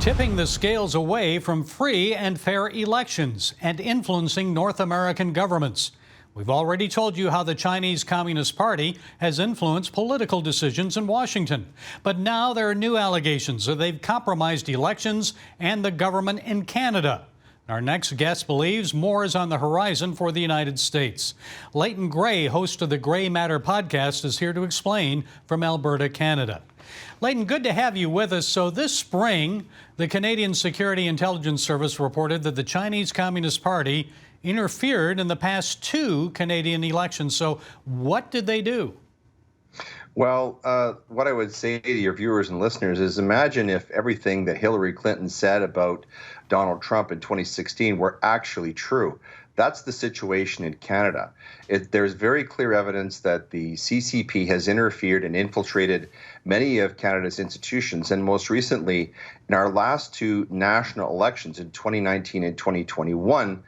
tipping the scales away from free and fair elections and influencing North American governments. We've already told you how the Chinese Communist Party has influenced political decisions in Washington. But now there are new allegations that they've compromised elections and the government in Canada. Our next guest believes more is on the horizon for the United States. Leighton Grey, host of the Grey Matter podcast, is here to explain from Alberta, Canada. Leighton, good to have you with us. So this spring, the Canadian Security Intelligence Service reported that the Chinese Communist Party interfered in the past two Canadian elections. So what did they do? Well, what I would say to your viewers and listeners is imagine if everything that Hillary Clinton said about Donald Trump in 2016 were actually true. That's the situation in Canada. There's very clear evidence that the CCP has interfered and infiltrated many of Canada's institutions. And most recently, in our last two national elections in 2019 and 2021,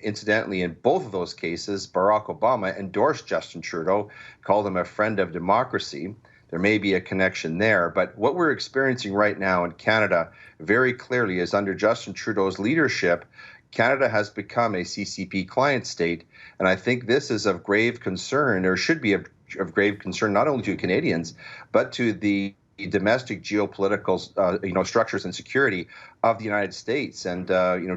incidentally, in both of those cases, Barack Obama endorsed Justin Trudeau, called him a friend of democracy. There may be a connection there. But what we're experiencing right now in Canada very clearly is under Justin Trudeau's leadership, Canada has become a CCP client state. And I think this is of grave concern, or should be of grave concern, not only to Canadians, but to the domestic geopolitical structures and security of the United States. And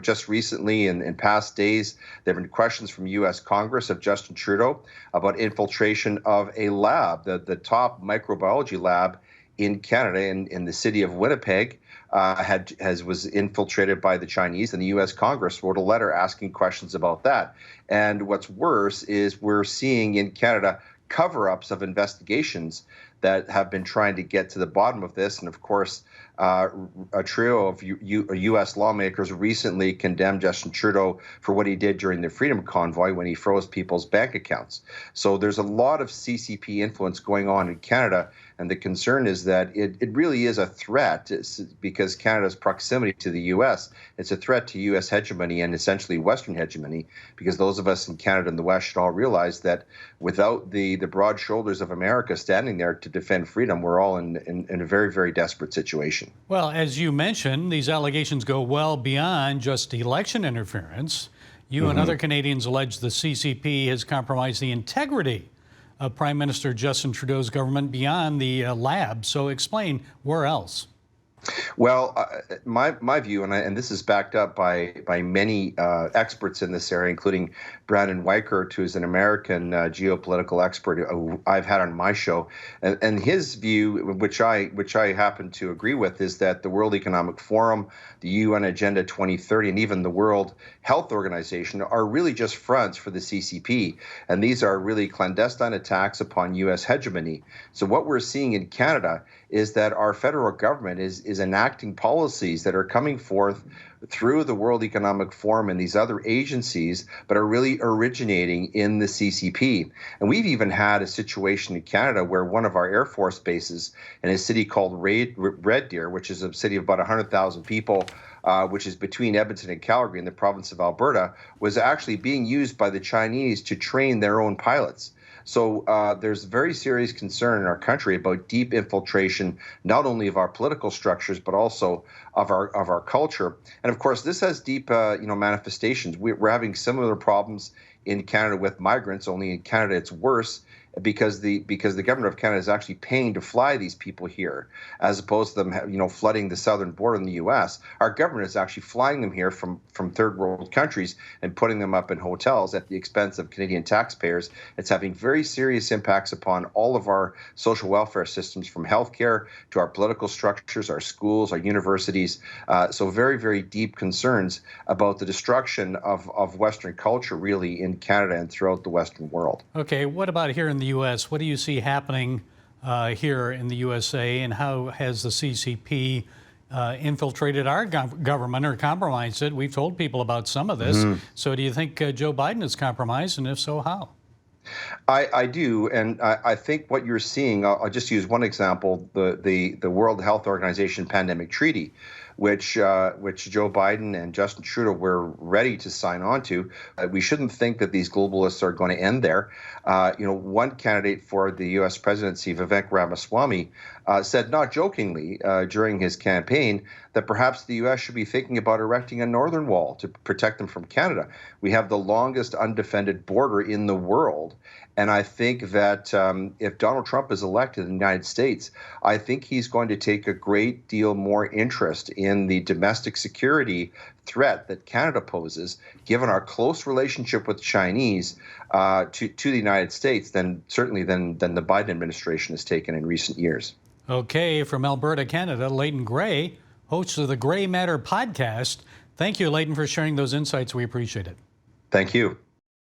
just recently in past days, there have been questions from U.S. Congress of Justin Trudeau about infiltration of a lab, the top microbiology lab in Canada, in the city of Winnipeg, was infiltrated by the Chinese, and the U.S. Congress wrote a letter asking questions about that. And what's worse is we're seeing in Canada cover-ups of investigations that have been trying to get to the bottom of this. And of course, a trio of U.S. lawmakers recently condemned Justin Trudeau for what he did during the Freedom Convoy when he froze people's bank accounts. So there's a lot of CCP influence going on in Canada. And the concern is that it really is a threat because Canada's proximity to the U.S., it's a threat to U.S. hegemony and essentially Western hegemony, because those of us in Canada and the West should all realize that without the broad shoulders of America standing there to defend freedom, we're all in a very, very desperate situation. Well, as you mentioned, these allegations go well beyond just election interference. You and other Canadians allege the CCP has compromised the integrity of Prime Minister Justin Trudeau's government beyond the lab. So explain where else. Well, my view, and this is backed up by many experts in this area, including Brandon Weichert, who's an American geopolitical expert who I've had on my show, and his view, which I happen to agree with, is that the World Economic Forum, the UN Agenda 2030, and even the World Health Organization are really just fronts for the CCP, and these are really clandestine attacks upon U.S. hegemony. So what we're seeing in Canada is that our federal government is enacting policies that are coming forth through the World Economic Forum and these other agencies, but are really originating in the CCP. And we've even had a situation in Canada where one of our Air Force bases in a city called Red Deer, which is a city of about 100,000 people, which is between Edmonton and Calgary in the province of Alberta, was actually being used by the Chinese to train their own pilots. So there's very serious concern in our country about deep infiltration, not only of our political structures, but also of our culture. And of course, this has deep manifestations. We're having similar problems in Canada with migrants, only in Canada it's worse, because the government of Canada is actually paying to fly these people here, as opposed to them flooding the southern border in the U.S. Our government is actually flying them here from third world countries and putting them up in hotels at the expense of Canadian taxpayers. It's having very serious impacts upon all of our social welfare systems, from healthcare to our political structures, our schools, our universities. So very, very deep concerns about the destruction of Western culture, really, in Canada and throughout the Western world. Okay, what about here in the U.S.? What do you see happening here in the USA, and how has the CCP infiltrated our government or compromised it? We've told people about some of this. So do you think Joe Biden is compromised, and if so, how? I do, and I think what you're seeing. I'll just use one example: the World Health Organization pandemic treaty, which Joe Biden and Justin Trudeau were ready to sign on to. We shouldn't think that these globalists are going to end there. One candidate for the U.S. presidency, Vivek Ramaswamy, said, not jokingly, during his campaign, that perhaps the U.S. should be thinking about erecting a northern wall to protect them from Canada. We have the longest undefended border in the world. And I think that if Donald Trump is elected in the United States, I think he's going to take a great deal more interest in the domestic security threat that Canada poses, given our close relationship with Chinese to the United States, than the Biden administration has taken in recent years. Okay, from Alberta, Canada, Leighton Grey, host of the Grey Matter podcast. Thank you, Leighton, for sharing those insights. We appreciate it. Thank you.